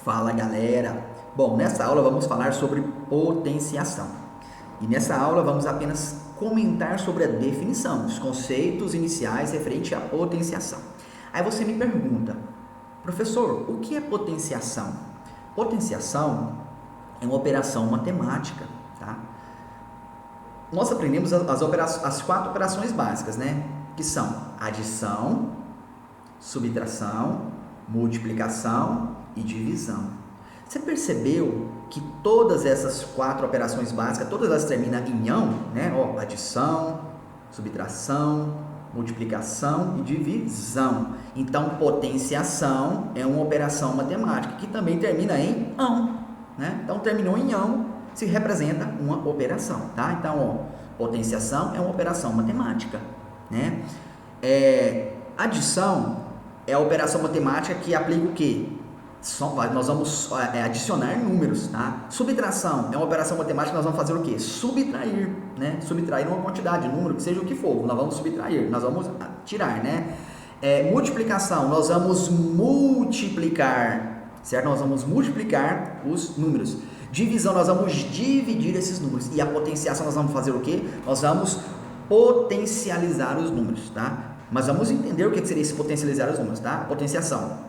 Fala galera! Bom, nessa aula vamos falar sobre potenciação. E nessa aula vamos apenas comentar sobre a definição, os conceitos iniciais referente à potenciação. Aí você me pergunta, professor, o que é potenciação? Potenciação é uma operação matemática, tá? Nós aprendemos as quatro operações básicas, né? Que são adição, subtração, multiplicação e divisão. Você percebeu que todas essas quatro operações básicas, todas elas terminam em ão, né? Adição, subtração, multiplicação e divisão. Então, potenciação é uma operação matemática que também termina em ão, né? Então, terminou em ão, se representa uma operação, tá? Então, potenciação é uma operação matemática, né? Adição é a operação matemática que aplica o quê? Nós vamos adicionar números, tá? Subtração é uma operação matemática que nós vamos fazer o quê? Subtrair, né? Subtrair uma quantidade, número, que seja o que for, nós vamos subtrair, nós vamos tirar, né? Multiplicação, nós vamos multiplicar, certo? Nós vamos multiplicar os números. Divisão, nós vamos dividir esses números. E a potenciação, nós vamos fazer o quê? Nós vamos potencializar os números, tá? Mas vamos entender o que seria esse potencializar os números, tá? Potenciação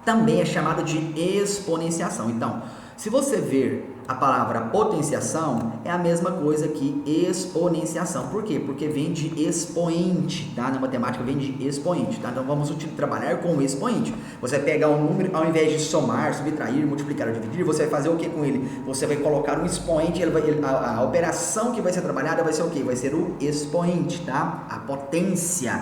também é chamada de exponenciação. Então, se você ver a palavra potenciação, é a mesma coisa que exponenciação. Por quê? Porque vem de expoente, tá? Na matemática vem de expoente, tá? Então, vamos trabalhar com o expoente. Você vai pegar um número, ao invés de somar, subtrair, multiplicar ou dividir, você vai fazer o que com ele? Você vai colocar um expoente, a operação que vai ser trabalhada vai ser o quê? Vai ser o expoente, tá? A potência,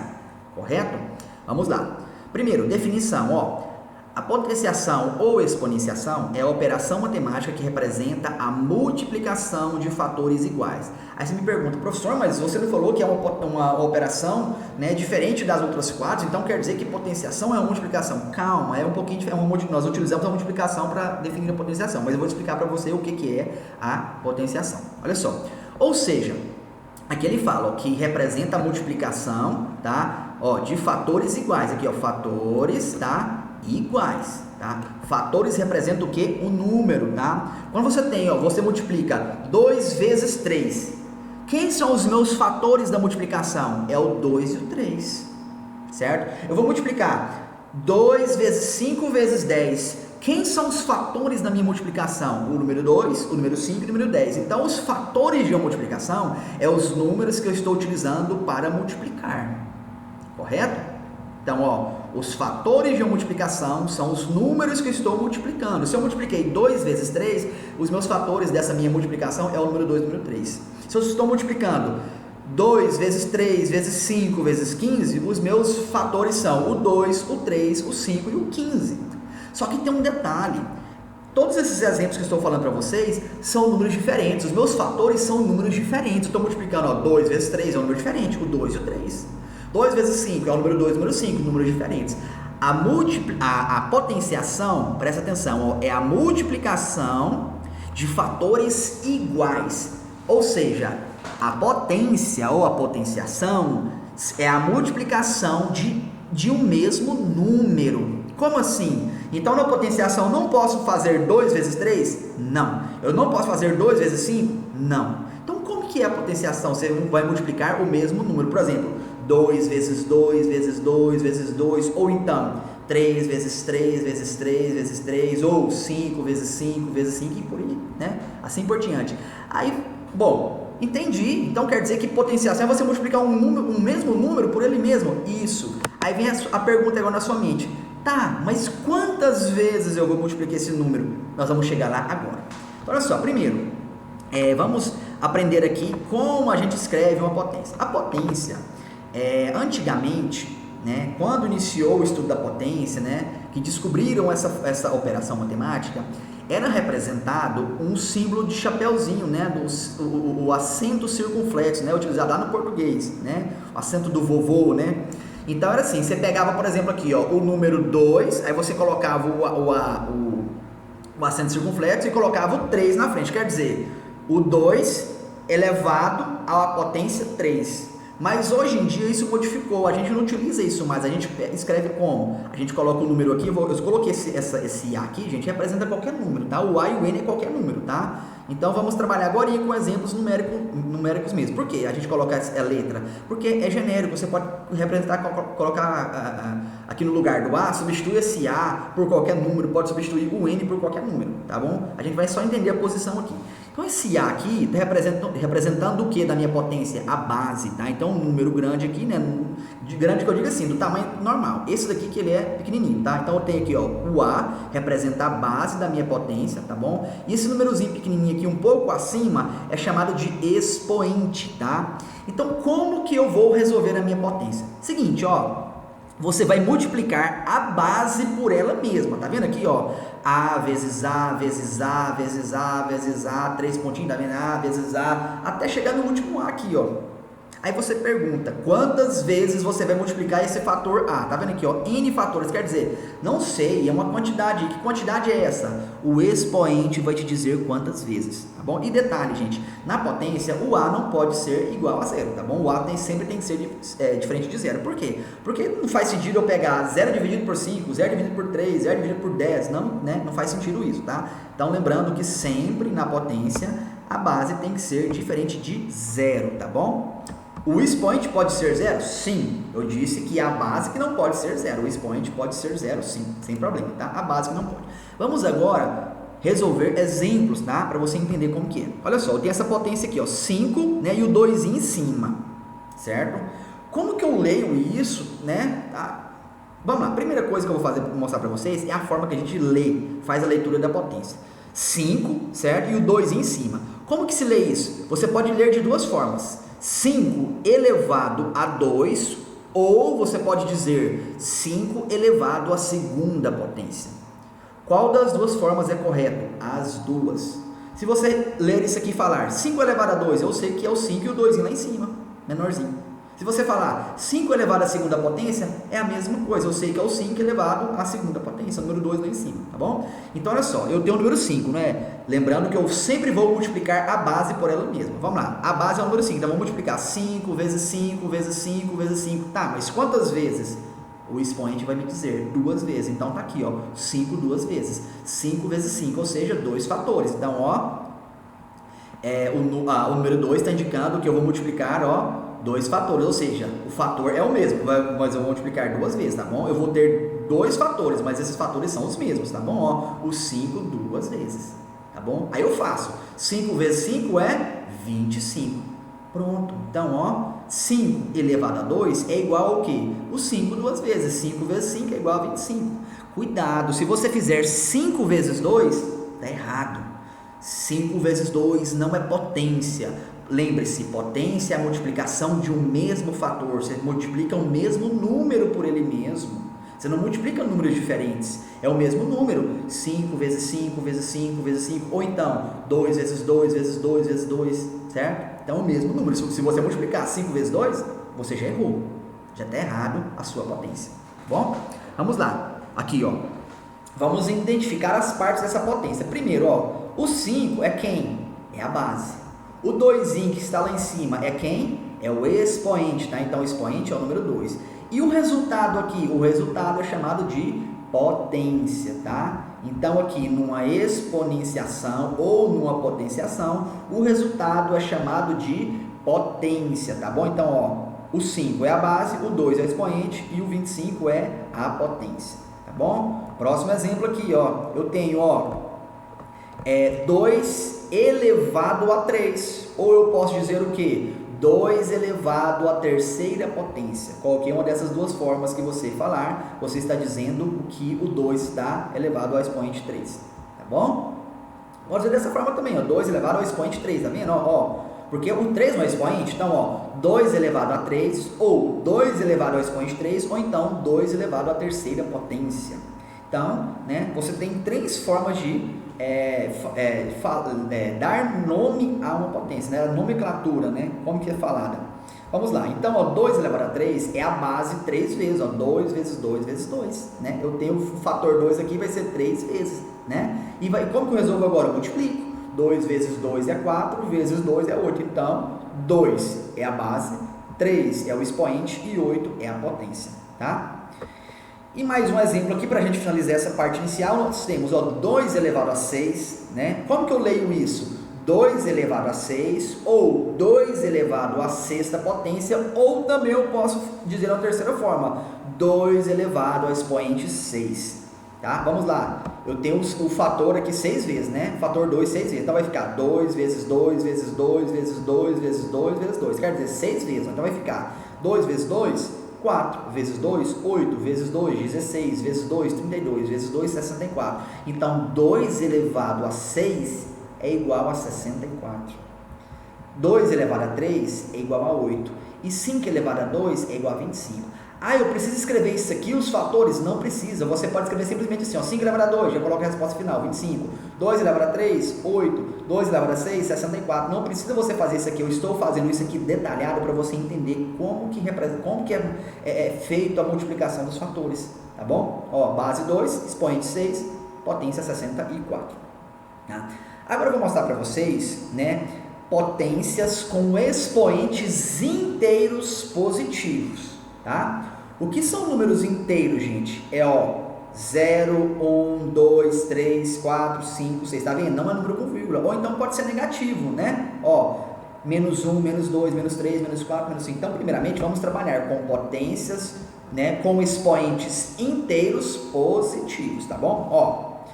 correto? Vamos lá. Primeiro, definição, A potenciação ou exponenciação é a operação matemática que representa a multiplicação de fatores iguais. Aí você me pergunta, professor, mas você não falou que é uma operação, né, diferente das outras quatro, então quer dizer que potenciação é uma multiplicação? Calma, é um pouquinho diferente. Nós utilizamos a multiplicação para definir a potenciação, mas eu vou explicar para você o que é a potenciação. Olha só, ou seja, aqui ele fala que representa a multiplicação, tá? De fatores iguais, aqui fatores, tá? Iguais, tá? Fatores representam o que? O número, tá? Quando você tem, você multiplica 2 vezes 3. Quem são os meus fatores da multiplicação? É o 2 e o 3, certo? Eu vou multiplicar 2 vezes 5 vezes 10. Quem são os fatores da minha multiplicação? O número 2, o número 5 e o número 10. Então, os fatores de uma multiplicação é os números que eu estou utilizando para multiplicar, correto? Então, os fatores de uma multiplicação são os números que eu estou multiplicando. Se eu multipliquei 2 vezes 3, os meus fatores dessa minha multiplicação é o número 2 e o número 3. Se eu estou multiplicando 2 vezes 3 vezes 5 vezes 15, os meus fatores são o 2, o 3, o 5 e o 15. Só que tem um detalhe. Todos esses exemplos que eu estou falando para vocês são números diferentes. Os meus fatores são números diferentes. Eu estou multiplicando 2 vezes 3 é um número diferente, o 2 e o 3. 2 vezes 5 é o número 2 e o número 5, números diferentes. A potenciação, presta atenção, é a multiplicação de fatores iguais. Ou seja, a potência ou a potenciação é a multiplicação de um mesmo número. Como assim? Então, na potenciação, não posso fazer 2 vezes 3? Não. Eu não posso fazer 2 vezes 5? Não. Então, como que é a potenciação? Você vai multiplicar o mesmo número. Por exemplo, 2 vezes 2 vezes 2 vezes 2, ou então 3 vezes 3 vezes 3 vezes 3, ou 5 vezes 5 vezes 5 e por aí, né? Assim por diante. Aí, bom, entendi. Então quer dizer que potenciação é você multiplicar um mesmo número por ele mesmo? Isso. Aí vem a pergunta agora na sua mente. Tá, mas quantas vezes eu vou multiplicar esse número? Nós vamos chegar lá agora. Olha só, primeiro, vamos aprender aqui como a gente escreve uma potência. A potência, antigamente, né, quando iniciou o estudo da potência, né, que descobriram essa operação matemática, era representado um símbolo de chapeuzinho, né, o acento circunflexo, né, utilizado lá no português, né, o acento do vovô, né. Então era assim, você pegava, por exemplo, aqui, o número 2, aí você colocava o acento circunflexo e colocava o 3 na frente, quer dizer, o 2 elevado à potência 3. Mas hoje em dia isso modificou, a gente não utiliza isso mais, a gente escreve como? A gente coloca um número aqui, eu coloquei esse A aqui, gente, representa qualquer número, tá? O A e o N é qualquer número, tá? Então vamos trabalhar agora com exemplos numéricos mesmo. Por que a gente coloca a letra? Porque é genérico, você pode representar, colocar aqui no lugar do A, substitui esse A por qualquer número, pode substituir o N por qualquer número, tá bom? A gente vai só entender a posição aqui. Então esse A aqui está representando o que da minha potência? A base, tá? Então um número grande aqui, né? De grande que eu digo assim, do tamanho normal. Esse daqui que ele é pequenininho, tá? Então eu tenho aqui, ó, o A representa a base da minha potência, tá bom? E esse númerozinho pequenininho aqui um pouco acima é chamado de expoente, tá? Então como que eu vou resolver a minha potência? Seguinte, ó, você vai multiplicar a base por ela mesma, tá vendo aqui, ó? A vezes A, vezes A, vezes A, vezes A, 3 pontinhos, tá vendo? A vezes A, até chegar no último A aqui, ó. Aí você pergunta, quantas vezes você vai multiplicar esse fator A? Tá vendo aqui, ó, N fatores, quer dizer, não sei, é uma quantidade, que quantidade é essa? O expoente vai te dizer quantas vezes, tá bom? E detalhe, gente, na potência, o A não pode ser igual a zero, tá bom? O A sempre tem que ser diferente de zero, por quê? Porque não faz sentido eu pegar 0 dividido por 5, 0 dividido por 3, 0 dividido por 10, não, né? Não faz sentido isso, tá? Então, lembrando que sempre na potência, a base tem que ser diferente de zero, tá bom? O expoente pode ser zero? Sim, eu disse que a base que não pode ser zero. O expoente pode ser zero, sim, sem problema, tá? A base que não pode. Vamos agora resolver exemplos, tá? Para você entender como que é. Olha só, eu tenho essa potência aqui, ó, 5, né? E o 2 em cima, certo? Como que eu leio isso, né? Tá? Vamos lá, a primeira coisa que eu vou fazer para mostrar para vocês é a forma que a gente lê, faz a leitura da potência. 5, certo? E o 2 em cima. Como que se lê isso? Você pode ler de duas formas. 5 elevado a 2, ou você pode dizer 5 elevado à segunda potência. Qual das duas formas é correto? As duas. Se você ler isso aqui e falar 5 elevado a 2, eu sei que é o 5 e o 2 lá em cima, menorzinho. Se você falar 5 elevado à segunda potência, é a mesma coisa, eu sei que é o 5 elevado à segunda potência, o número 2 lá em cima, tá bom? Então, olha só, eu tenho o número 5, né? Lembrando que eu sempre vou multiplicar a base por ela mesma. Vamos lá, a base é o número 5, então vamos multiplicar 5 vezes 5 vezes 5 vezes 5. Tá, mas quantas vezes? O expoente vai me dizer 2 vezes, então tá aqui, ó, 5 duas vezes. 5 vezes 5, ou seja, 2 fatores. Então, ó, o número 2 está indicando que eu vou multiplicar, ó, 2 fatores, ou seja, o fator é o mesmo, mas eu vou multiplicar 2 vezes, tá bom? Eu vou ter 2 fatores, mas esses fatores são os mesmos, tá bom? Ó, o 5 2 vezes, tá bom? Aí eu faço, 5 vezes 5 é 25. Pronto, então, ó, 5 elevado a 2 é igual ao quê? O 5 duas vezes, 5 vezes 5 é igual a 25. Cuidado, se você fizer 5 vezes 2, tá errado. 5 vezes 2 não é potência. Lembre-se, potência é a multiplicação de um mesmo fator. Você multiplica o mesmo número por ele mesmo. Você não multiplica números diferentes. É o mesmo número. 5 vezes 5 vezes 5 vezes 5. Ou então, 2 vezes 2 vezes 2 vezes 2. Certo? Então, é o mesmo número. Se você multiplicar 5 vezes 2, você já errou. Já está errado a sua potência. Bom, vamos lá. Aqui, ó. Vamos identificar as partes dessa potência. Primeiro, ó, o 5 é quem? É a base. O 2 que está lá em cima é quem? É o expoente, tá? Então, o expoente é o número 2. E o resultado aqui? O resultado é chamado de potência, tá? Então, aqui, numa exponenciação ou numa potenciação, o resultado é chamado de potência, tá bom? Então, ó, o 5 é a base, o 2 é o expoente e o 25 é a potência, tá bom? Próximo exemplo aqui, ó, eu tenho, ó, 2 elevado a 3, ou eu posso dizer o que? 2 elevado à terceira potência. Qualquer uma dessas duas formas que você falar, você está dizendo que o 2 está elevado ao expoente 3, tá bom? Pode dizer dessa forma também, ó, 2 elevado ao expoente 3, tá vendo? Ó, porque o 3 não é expoente, então, ó, 2 elevado a 3, ou 2 elevado ao expoente 3, ou então 2 elevado à terceira potência. Então, né, você tem 3 formas de dar nome a uma potência, né? A nomenclatura, né? Como que é falada. Vamos lá, então, ó, 2 elevado a 3 é a base 3 vezes, ó, 2 vezes 2 vezes 2, né? Eu tenho o fator 2 aqui, vai ser 3 vezes, né? E como que eu resolvo agora? Eu multiplico. 2 vezes 2 é 4, vezes 2 é 8, então, 2 é a base, 3 é o expoente e 8 é a potência, tá? E mais um exemplo aqui para a gente finalizar essa parte inicial, nós temos 2 elevado a 6, né? Como que eu leio isso? 2 elevado a 6 ou 2 elevado a sexta potência, ou também eu posso dizer na terceira forma, 2 elevado ao expoente 6, tá? Vamos lá, eu tenho o fator aqui 6 vezes, né? Fator 2 6 vezes, então vai ficar 2 vezes 2 vezes 2 vezes 2 vezes 2 vezes 2, quer dizer 6 vezes, então vai ficar 2 vezes 2, 4 vezes 2, 8 vezes 2, 16 vezes 2, 32 vezes 2, 64. Então, 2 elevado a 6 é igual a 64. 2 elevado a 3 é igual a 8. E 5 elevado a 2 é igual a 25. Ah, eu preciso escrever isso aqui, os fatores? Não precisa. Você pode escrever simplesmente assim, 5 elevado a 2, já coloca a resposta final, 25. 2 elevado a 3, 8. 2 elevado a 6, 64. Não precisa você fazer isso aqui. Eu estou fazendo isso aqui detalhado para você entender como que é feito a multiplicação dos fatores. Tá bom? Ó, base 2, expoente 6, potência 64. Tá? Agora eu vou mostrar para vocês, né, potências com expoentes inteiros positivos. Tá? O que são números inteiros, gente? É 0, 1, 2, 3, 4, 5, 6, tá vendo? Não é número com vírgula, ou então pode ser negativo, né? Menos 1, menos 2, menos 3, menos 4, menos 5. Então, primeiramente, vamos trabalhar com potências, né, com expoentes inteiros positivos, tá bom?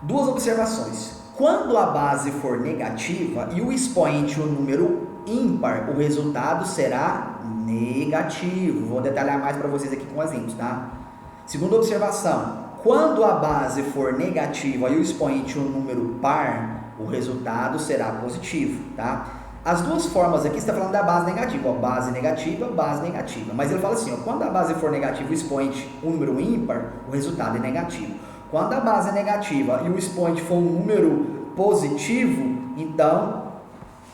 Duas observações. Quando a base for negativa e o expoente o número ímpar, o resultado será negativo. Vou detalhar mais para vocês aqui com exemplos, tá? Segunda observação, quando a base for negativa e o expoente um número par, o resultado será positivo, tá? As duas formas aqui, você está falando da base negativa, base negativa, mas ele fala assim, quando a base for negativa e o expoente um número ímpar, o resultado é negativo. Quando a base é negativa e o expoente for um número positivo, então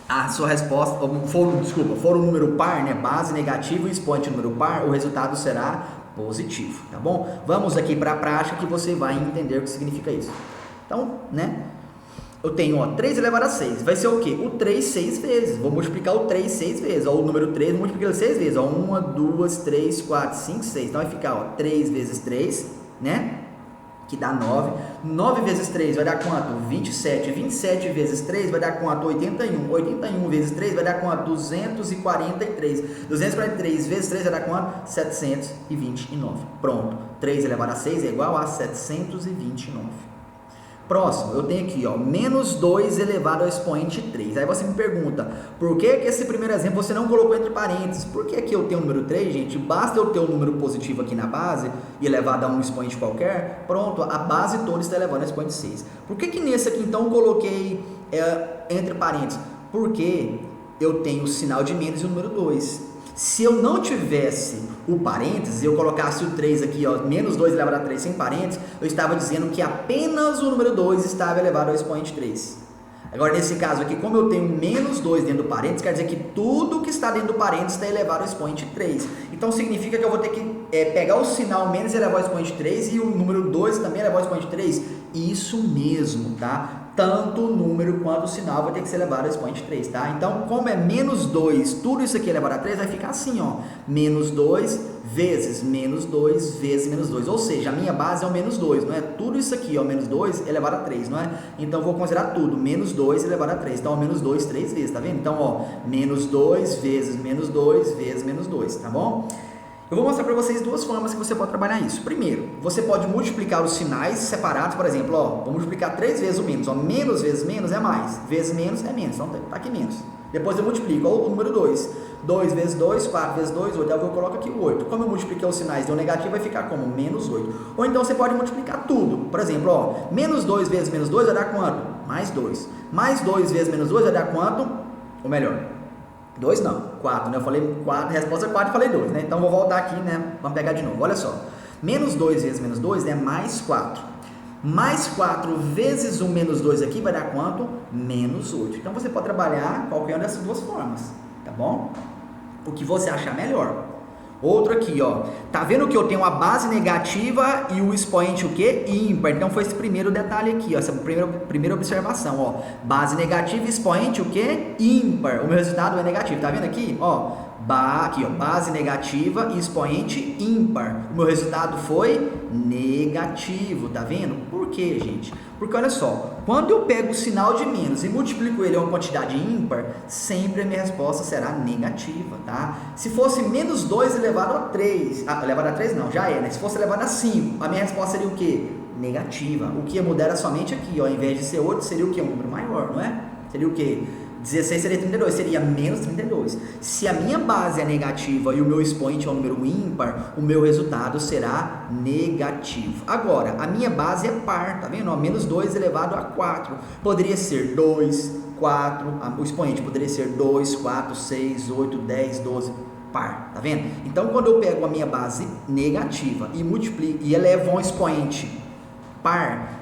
a sua resposta, for um número par, né, base negativa e expoente número par, o resultado será positivo, tá bom? Vamos aqui para a prática que você vai entender o que significa isso. Então, né, eu tenho 3 elevado a 6, vai ser o quê? O 3 6 vezes, vou multiplicar o 3 6 vezes, o número 3 multiplica 6 vezes, 1, 2, 3, 4, 5, 6, então vai ficar 3 vezes 3, né? Que dá 9, 9 vezes 3 vai dar quanto? 27, 27 vezes 3 vai dar quanto? 81, 81 vezes 3 vai dar quanto? 243, 243 vezes 3 vai dar quanto? 729, pronto, 3 elevado a 6 é igual a 729. Próximo, eu tenho aqui, menos 2 elevado ao expoente 3. Aí você me pergunta, por que esse primeiro exemplo você não colocou entre parênteses? Porque aqui eu tenho o número 3, gente, basta eu ter um número positivo aqui na base e elevado a um expoente qualquer, pronto, a base toda está elevando ao expoente 6. Por que nesse aqui, então, eu coloquei entre parênteses? Porque eu tenho o sinal de menos e o número 2. Se eu não tivesse o parênteses, eu colocasse o 3 aqui, menos 2 elevado a 3 sem parênteses, eu estava dizendo que apenas o número 2 estava elevado ao expoente 3. Agora, nesse caso aqui, como eu tenho menos 2 dentro do parênteses, quer dizer que tudo que está dentro do parênteses está elevado ao expoente 3. Então, significa que eu vou ter que pegar o sinal menos e elevar ao expoente 3 e o número 2 também elevar ao expoente 3. Isso mesmo, tá? Tanto o número quanto o sinal vai ter que ser elevado ao expoente 3, tá? Então, como é menos 2, tudo isso aqui elevado a 3, vai ficar assim, menos 2 vezes menos 2 vezes menos 2, ou seja, a minha base é o menos 2, não é? Tudo isso aqui, menos 2 elevado a 3, não é? Então, vou considerar tudo, menos 2 elevado a 3, então, menos 2 3 vezes, tá vendo? Então, menos 2 vezes menos 2 vezes menos 2, tá bom? Eu vou mostrar para vocês duas formas que você pode trabalhar isso. Primeiro, você pode multiplicar os sinais separados, por exemplo, vou multiplicar 3 vezes o menos, menos vezes menos é mais, vezes menos é menos, então tá aqui menos. Depois eu multiplico, o número 2, 2 vezes 2, 4 vezes 2, 8, eu coloco aqui o 8. Como eu multipliquei os sinais, deu negativo, vai ficar como menos 8. Ou então você pode multiplicar tudo, por exemplo, menos 2 vezes menos 2 vai dar quanto? Mais 2. Mais 2 vezes menos 2 vai dar quanto? Ou melhor, 2 não, 4, né? Eu falei 4, resposta é 4 e falei 2, né? Então vou voltar aqui, né? Vamos pegar de novo, olha só. Menos 2 vezes menos 2 é mais 4. Mais 4 vezes o menos 2 aqui vai dar quanto? Menos 8. Então você pode trabalhar qualquer uma dessas duas formas, tá bom? O que você achar melhor. Outro aqui, tá vendo que eu tenho a base negativa e o expoente o quê? Ímpar. Então foi esse primeiro detalhe aqui, essa primeira observação, base negativa e expoente o quê? Ímpar. O meu resultado é negativo, tá vendo aqui? aqui, ó, base negativa e expoente ímpar. O meu resultado foi negativo, tá vendo? Por quê, gente? Porque olha só, quando eu pego o sinal de menos e multiplico ele a uma quantidade ímpar, sempre a minha resposta será negativa, tá? Se fosse menos 2 elevado a 3, elevado a 3 não, já é, né? Se fosse elevado a 5, a minha resposta seria o quê? Negativa. O que ia mudar era somente aqui, ó, ao invés de ser 8, seria o quê? Um número maior, não é? Seria o quê? 16 seria 32, seria menos 32. Se a minha base é negativa e o meu expoente é um número ímpar, o meu resultado será negativo. Agora, a minha base é par, tá vendo? Menos 2 elevado a 4. Poderia ser 2, 4, o expoente poderia ser 2, 4, 6, 8, 10, 12, par, tá vendo? Então, quando eu pego a minha base negativa e multiplico e elevo um expoente par,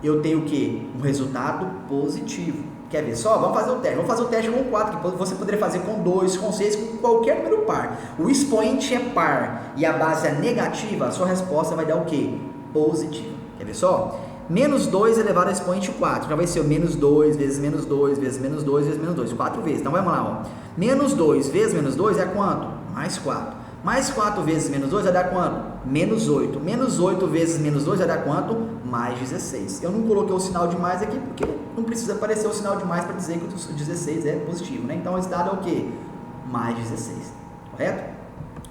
eu tenho o quê? Um resultado positivo. Quer ver só? Vamos fazer o teste. Vamos fazer o teste com 4, que você poderia fazer com 2, com 6, com qualquer número par. O expoente é par e a base é negativa, a sua resposta vai dar o quê? Positiva. Quer ver só? Menos 2 elevado a expoente 4. Então vai ser o menos 2 vezes menos 2 vezes menos 2 vezes menos 2. 4 vezes. Então vamos lá, ó. Menos 2 vezes menos 2 é quanto? Mais 4. Mais 4 vezes menos 2 vai dar quanto? Menos 8. Menos 8 vezes menos 2 vai dar quanto? Mais 16. Eu não coloquei o sinal de mais aqui porque não precisa aparecer o sinal de mais para dizer que o 16 é positivo, né? Então o resultado é o quê? Mais 16. Correto?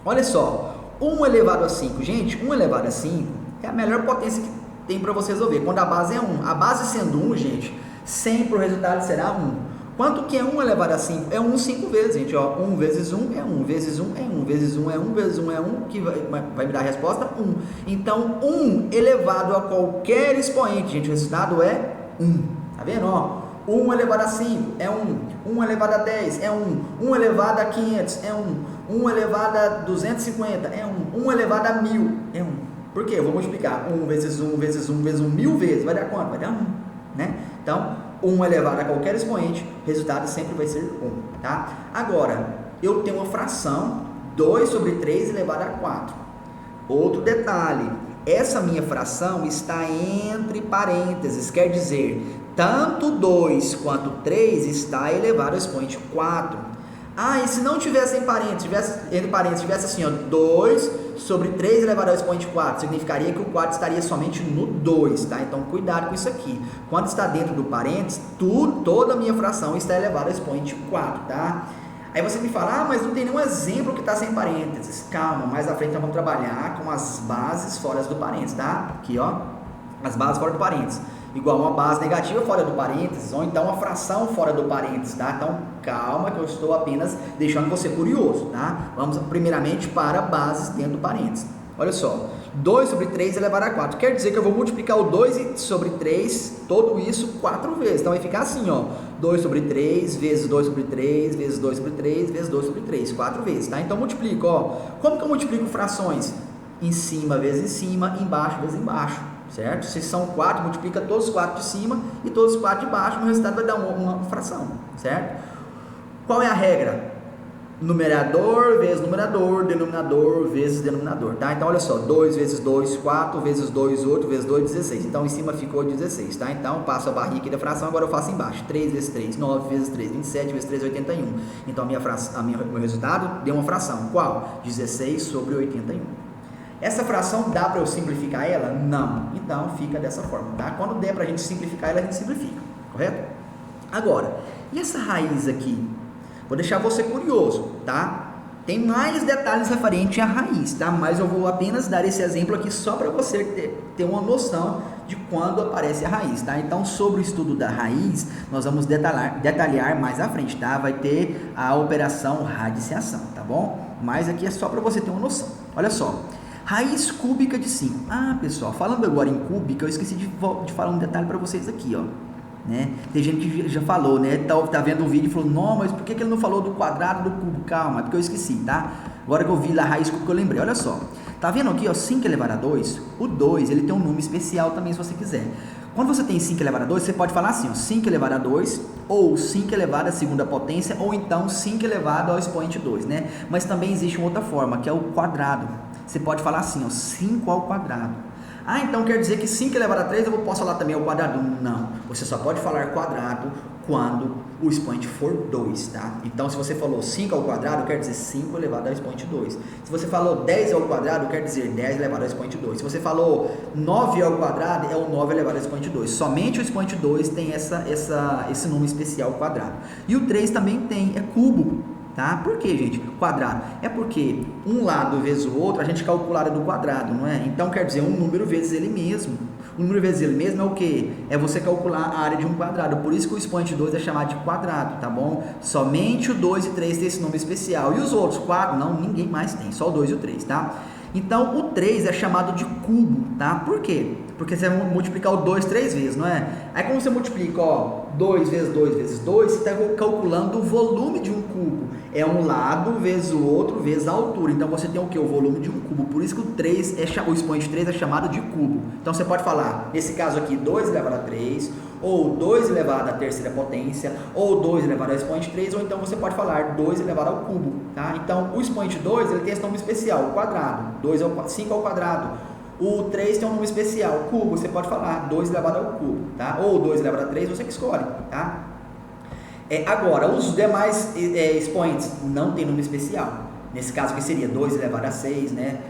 Olha só. 1 elevado a 5. Gente, 1 elevado a 5 é a melhor potência que tem para você resolver. Quando a base é 1. A base sendo 1, gente, sempre o resultado será 1. Quanto que é 1 elevado a 5? É 1 5 vezes, gente, ó. 1 vezes 1 é 1, vezes 1 é 1, vezes 1 é 1, vezes 1 é 1, que vai me dar a resposta 1. Então, 1 elevado a qualquer expoente, gente, o resultado é 1. Tá vendo, ó? 1 elevado a 5 é 1, 1 elevado a 10 é 1, 1 elevado a 500 é 1, 1 elevado a 250 é 1, 1 elevado a 1000 é 1. Por quê? Eu vou multiplicar 1 vezes 1 vezes 1 vezes 1, 1000 vezes, vai dar quanto? Vai dar 1, né? Então, 1 elevado a qualquer expoente, o resultado sempre vai ser 1, tá? Agora, eu tenho uma fração, 2 sobre 3 elevado a 4. Outro detalhe, essa minha fração está entre parênteses, quer dizer, tanto 2 quanto 3 está elevado ao expoente 4. Ah, e se não tivesse em parênteses, tivesse assim, ó, 2 sobre 3 elevado ao expoente 4, significaria que o 4 estaria somente no 2, tá? Então, cuidado com isso aqui. Quando está dentro do parênteses, toda a minha fração está elevada ao expoente 4, tá? Aí você me fala, mas não tem nenhum exemplo que está sem parênteses. Calma, mais à frente nós vamos trabalhar com as bases fora do parênteses, tá? Aqui, ó, as bases fora do parênteses. Igual uma base negativa fora do parênteses, ou então uma fração fora do parênteses, tá? Então, calma que eu estou apenas deixando você curioso, tá? Vamos primeiramente para bases dentro do parênteses. Olha só, 2 sobre 3 elevado a 4, quer dizer que eu vou multiplicar o 2 sobre 3, tudo isso 4 vezes, então vai ficar assim, ó, 2 sobre 3, vezes 2 sobre 3, vezes 2 sobre 3, vezes 2 sobre 3, 4 vezes, tá? Então, multiplico, ó, como que eu multiplico frações? Em cima vezes em cima, embaixo vezes embaixo. Certo? Se são 4, multiplica todos os 4 de cima e todos os 4 de baixo, o resultado vai dar uma fração, certo? Qual é a regra? Numerador vezes numerador, denominador vezes denominador, tá? Então, olha só, 2 vezes 2, 4 vezes 2, 8 vezes 2, 16. Então, em cima ficou 16, tá? Então, passo a barrinha aqui da fração, agora eu faço embaixo. 3 vezes 3, 9 vezes 3, 27 vezes 3, 81. Então, meu resultado deu uma fração. Qual? 16 sobre 81. Essa fração dá para eu simplificar ela? Não. Então, fica dessa forma, tá? Quando der para a gente simplificar ela, a gente simplifica, correto? Agora, e essa raiz aqui? Vou deixar você curioso, tá? Tem mais detalhes referentes à raiz, tá? Mas eu vou apenas dar esse exemplo aqui só para você ter uma noção de quando aparece a raiz, tá? Então, sobre o estudo da raiz, nós vamos detalhar mais à frente, tá? Vai ter a operação radiciação, tá bom? Mas aqui é só para você ter uma noção. Olha só. Raiz cúbica de 5. Ah, pessoal, falando agora em cúbica, eu esqueci de falar um detalhe para vocês aqui, ó. Né? Tem gente que já falou, né? Tá vendo um vídeo e falou, não, mas por que ele não falou do quadrado do cubo? Calma, é porque eu esqueci, tá? Agora que eu vi lá a raiz cúbica, eu lembrei. Olha só. Tá vendo aqui, ó, 5 elevado a 2? O 2, ele tem um nome especial também, se você quiser. Quando você tem 5 elevado a 2, você pode falar assim, ó, 5 elevado a 2, ou 5 elevado à segunda potência, ou então 5 elevado ao expoente 2, né? Mas também existe uma outra forma, que é o quadrado. Você pode falar assim, ó, 5 ao quadrado. Ah, então quer dizer que 5 elevado a 3 eu posso falar também ao quadrado? Não, você só pode falar quadrado quando o expoente for 2, tá? Então, se você falou 5 ao quadrado, quer dizer 5 elevado ao expoente 2. Se você falou 10 ao quadrado, quer dizer 10 elevado ao expoente 2. Se você falou 9 ao quadrado, é o 9 elevado ao expoente 2. Somente o expoente 2 tem esse número especial quadrado. E o 3 também tem, é cubo, tá? Por que, gente? Quadrado. É porque um lado vezes o outro, a gente calcula a área do quadrado, não é? Então, quer dizer, um número vezes ele mesmo. O número vezes ele mesmo é o quê? É você calcular a área de um quadrado. Por isso que o expoente 2 é chamado de quadrado, tá bom? Somente o 2 e 3 tem esse nome especial. E os outros 4, não, ninguém mais tem. Só o 2 e o 3, tá? Então, o 3 é chamado de cubo, tá? Por quê? Porque você vai multiplicar o 2 3 vezes, não é? Aí, como você multiplica, ó, 2 vezes 2 vezes 2, você está calculando o volume de um cubo. É um lado vezes o outro vezes a altura. Então, você tem o quê? O volume de um cubo. Por isso que o expoente 3 é chamado de cubo. Então, você pode falar, nesse caso aqui, 2 elevado a 3, ou 2 elevado à terceira potência, ou 2 elevado ao expoente 3, ou então você pode falar 2 elevado ao cubo, tá? Então, o expoente 2, ele tem esse nome especial, o quadrado, 5 ao quadrado. O 3 tem um nome especial, cubo, você pode falar 2 elevado ao cubo, tá? Ou 2 elevado a 3, você que escolhe, tá? Agora, os demais expoentes não tem nome especial. Nesse caso aqui seria 2 elevado a 6, né?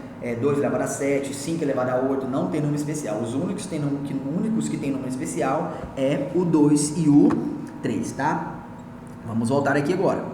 2 elevado a 7, 5 elevado a 8, não tem nome especial. Os únicos que tem nome especial é o 2 e o 3, tá? Vamos voltar aqui agora.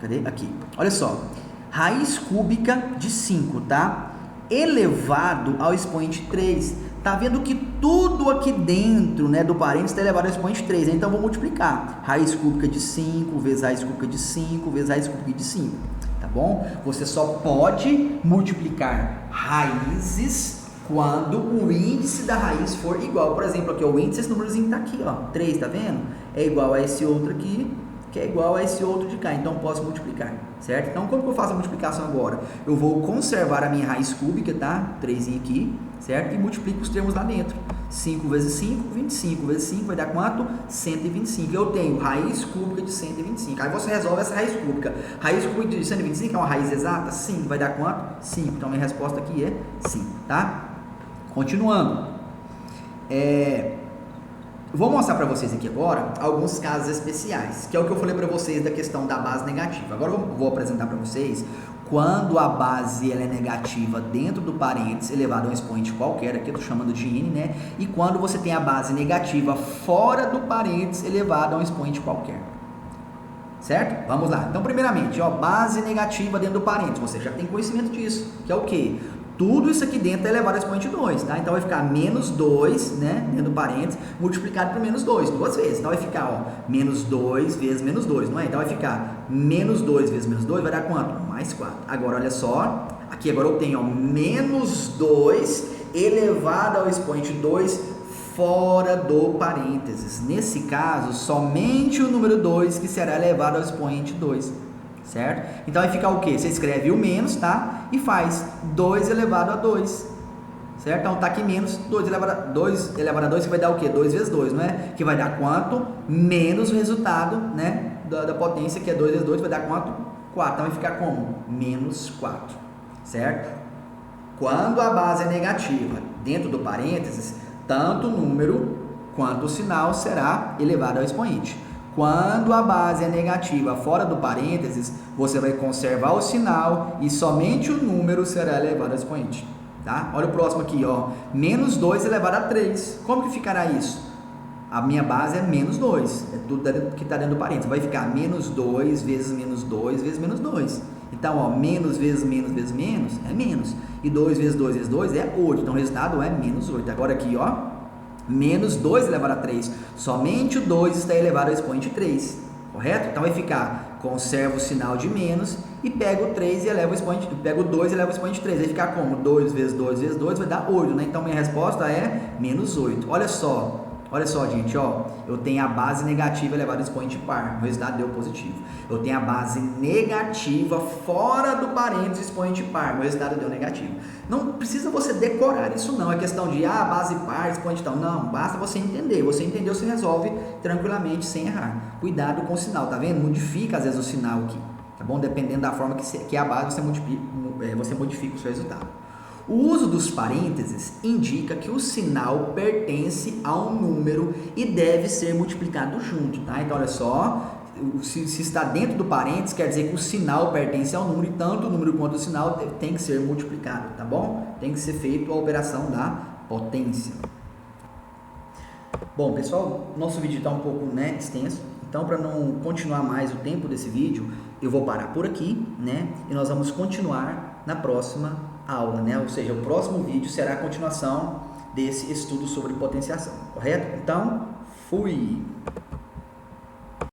Cadê? Aqui. Olha só. Raiz cúbica de 5, tá? Elevado ao expoente 3. Tá vendo que tudo aqui dentro, né, do parênteses está elevado ao expoente 3. Então, vou multiplicar. Raiz cúbica de 5 vezes raiz cúbica de 5 vezes raiz cúbica de 5. Tá bom? Você só pode multiplicar raízes quando o índice da raiz for igual. Por exemplo, aqui, ó, o índice, esse númerozinho tá aqui, ó, 3, tá vendo? É igual a esse outro aqui, que é igual a esse outro de cá. Então, posso multiplicar, certo? Então, como que eu faço a multiplicação agora? Eu vou conservar a minha raiz cúbica, tá? 3 aqui, certo? E multiplico os termos lá dentro. 5 vezes 5, 25 vezes 5 vai dar quanto? 125. Eu tenho raiz cúbica de 125. Aí você resolve essa raiz cúbica. Raiz cúbica de 125 é uma raiz exata? Sim. Vai dar quanto? 5. Então, minha resposta aqui é sim, tá? Continuando. Vou mostrar para vocês aqui agora alguns casos especiais, que é o que eu falei para vocês da questão da base negativa. Agora eu vou apresentar para vocês quando a base ela é negativa dentro do parênteses elevado a um expoente qualquer, aqui eu estou chamando de n, né? E quando você tem a base negativa fora do parênteses elevado a um expoente qualquer. Certo? Vamos lá. Então, primeiramente, ó, base negativa dentro do parênteses. Você já tem conhecimento disso, que é o quê? Tudo isso aqui dentro é elevado ao expoente 2, tá? Então, vai ficar menos 2, né? Dentro do parênteses, multiplicado por menos 2, duas vezes. Então, vai ficar, ó, menos 2 vezes menos 2, não é? Então, vai ficar menos 2 vezes menos 2, vai dar quanto? Mais 4. Agora, olha só. Aqui, agora eu tenho, ó, menos 2 elevado ao expoente 2 fora do parênteses. Nesse caso, somente o número 2 que será elevado ao expoente 2. Certo? Então vai ficar o que? Você escreve o menos, tá? E faz 2 elevado a 2. Certo? Então tá aqui menos 2 elevado a 2, que vai dar o quê? 2 vezes 2, não é? Que vai dar quanto? Menos o resultado, né? Da potência, que é 2 vezes 2, vai dar quanto? 4. Então vai ficar como? Menos 4. Certo? Quando a base é negativa dentro do parênteses, tanto o número quanto o sinal será elevado ao expoente. Quando a base é negativa fora do parênteses, você vai conservar o sinal e somente o número será elevado ao expoente. Tá? Olha o próximo aqui, ó. Menos 2 elevado a 3. Como que ficará isso? A minha base é menos 2. É tudo que está dentro do parênteses. Vai ficar menos 2 vezes menos 2 vezes menos 2. Então, ó, menos vezes menos vezes menos é menos. E 2 vezes 2 vezes 2 é 8. Então, o resultado é menos 8. Agora aqui, ó. Menos 2 elevado a 3, somente o 2 está elevado ao expoente 3, correto? Então vai ficar, conserva o sinal de menos e pega o 3 e eleva o expoente, pega o 2 e eleva o expoente 3, vai ficar como? 2 vezes 2 vezes 2 vai dar 8, né? Então minha resposta é menos 8. Olha só, gente, ó, eu tenho a base negativa elevada ao expoente par, o resultado deu positivo. Eu tenho a base negativa fora do parênteses expoente par, o resultado deu negativo. Não precisa você decorar isso não, é questão de, base par, expoente tal, não, basta você entender, você entendeu, você resolve tranquilamente, sem errar. Cuidado com o sinal, tá vendo? Modifica às vezes o sinal aqui, tá bom? Dependendo da forma que é a base, você modifica o seu resultado. O uso dos parênteses indica que o sinal pertence a um número e deve ser multiplicado junto, tá? Então, olha só, se está dentro do parênteses, quer dizer que o sinal pertence ao número e tanto o número quanto o sinal tem que ser multiplicado, tá bom? Tem que ser feita a operação da potência. Bom, pessoal, nosso vídeo está um pouco, né, extenso, então para não continuar mais o tempo desse vídeo, eu vou parar por aqui, né, e nós vamos continuar na próxima aula, né, ou seja, o próximo vídeo será a continuação desse estudo sobre potenciação, correto? Então, fui!